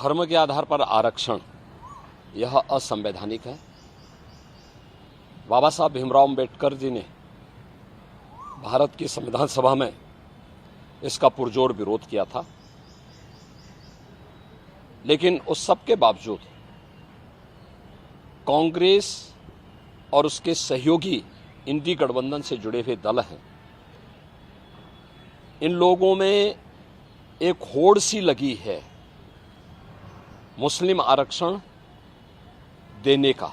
धर्म के आधार पर आरक्षण यह असंवैधानिक है। बाबा साहब भीमराव अंबेडकर जी ने भारत की संविधान सभा में इसका पुरजोर विरोध किया था, लेकिन उस सब के बावजूद कांग्रेस और उसके सहयोगी इंडी गठबंधन से जुड़े हुए दल हैं, इन लोगों में एक होड़ सी लगी है मुस्लिम आरक्षण देने का।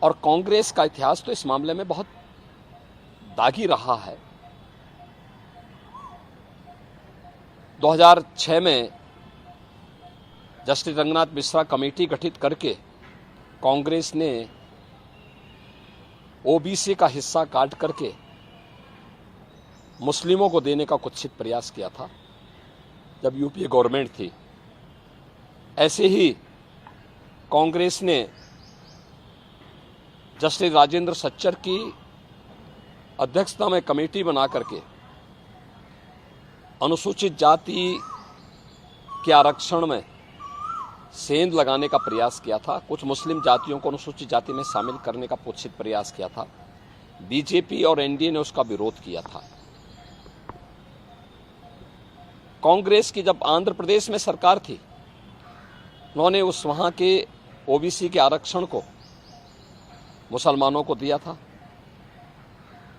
और कांग्रेस का इतिहास तो इस मामले में बहुत दागी रहा है। 2006 में जस्टिस रंगनाथ मिश्रा कमेटी गठित करके कांग्रेस ने ओबीसी का हिस्सा काट करके मुस्लिमों को देने का कुत्सित प्रयास किया था जब यूपीए गवर्नमेंट थी। ऐसे ही कांग्रेस ने जस्टिस राजेंद्र सच्चर की अध्यक्षता में कमेटी बना करके अनुसूचित जाति के आरक्षण में सेंध लगाने का प्रयास किया था। कुछ मुस्लिम जातियों को अनुसूचित जाति में शामिल करने का कुत्सित प्रयास किया था। बीजेपी और एनडीए ने उसका विरोध किया था। कांग्रेस की जब आंध्र प्रदेश में सरकार थी, उन्होंने उस वहां के ओबीसी के आरक्षण को मुसलमानों को दिया था।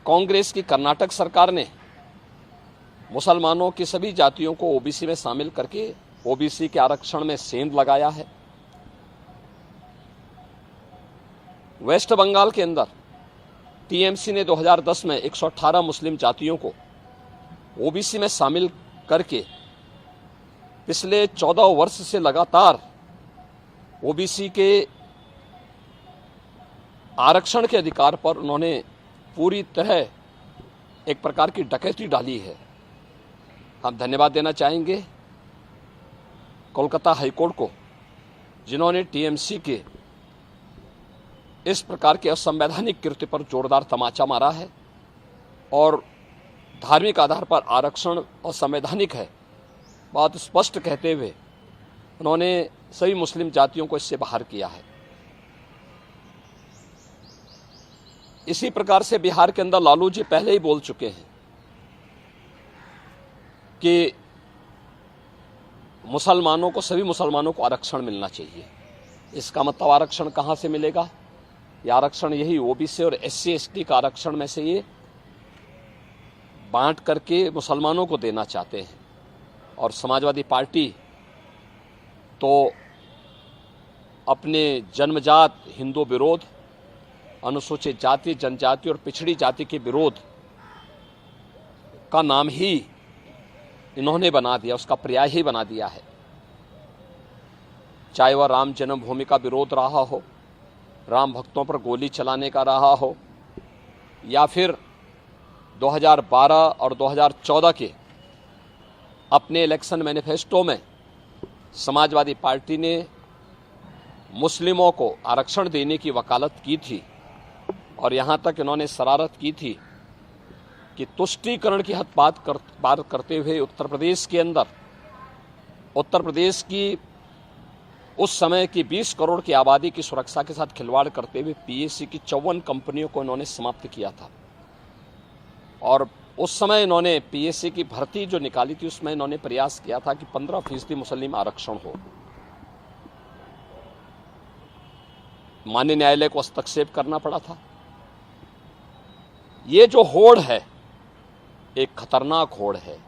कांग्रेस की कर्नाटक सरकार ने मुसलमानों की सभी जातियों को ओबीसी में शामिल करके ओबीसी के आरक्षण में सेंध लगाया है। वेस्ट बंगाल के अंदर टीएमसी ने 2010 में 118 मुस्लिम जातियों को ओबीसी में शामिल करके पिछले 14 वर्ष से लगातार ओबीसी के आरक्षण के अधिकार पर उन्होंने पूरी तरह एक प्रकार की डकैती डाली है। हम धन्यवाद देना चाहेंगे कोलकाता हाईकोर्ट को, जिन्होंने टीएमसी के इस प्रकार के असंवैधानिक कृत्य पर जोरदार तमाचा मारा है और धार्मिक आधार पर आरक्षण असंवैधानिक है बात स्पष्ट कहते हुए उन्होंने सभी मुस्लिम जातियों को इससे बाहर किया है। इसी प्रकार से बिहार के अंदर लालू जी पहले ही बोल चुके हैं कि मुसलमानों को, सभी मुसलमानों को आरक्षण मिलना चाहिए। इसका मतलब आरक्षण कहां से मिलेगा? यह आरक्षण यही ओबीसी और एससी एसटी का आरक्षण में से ये बांट करके मुसलमानों को देना चाहते हैं। और समाजवादी पार्टी तो अपने जन्मजात हिंदू विरोध, अनुसूचित जाति, जनजाति और पिछड़ी जाति के विरोध का नाम ही इन्होंने बना दिया, उसका पर्याय ही बना दिया है। चाहे वह राम जन्मभूमि का विरोध रहा हो, राम भक्तों पर गोली चलाने का रहा हो, या फिर 2012 और 2014 के अपने इलेक्शन मैनिफेस्टो में समाजवादी पार्टी ने मुस्लिमों को आरक्षण देने की वकालत की थी और यहां तक इन्होंने शरारत की थी कि तुष्टीकरण की हद पार करते हुए उत्तर प्रदेश के अंदर, उत्तर प्रदेश की उस समय की 20 करोड़ की आबादी की सुरक्षा के साथ खिलवाड़ करते हुए पीएससी की 54 कंपनियों को इन्होंने समाप्त किया था। और उस समय इन्होंने पीएससी की भर्ती जो निकाली थी उसमें इन्होंने प्रयास किया था कि 15% मुस्लिम आरक्षण हो। माननीय न्यायालय को हस्तक्षेप करना पड़ा था। ये जो होड़ है एक खतरनाक होड़ है।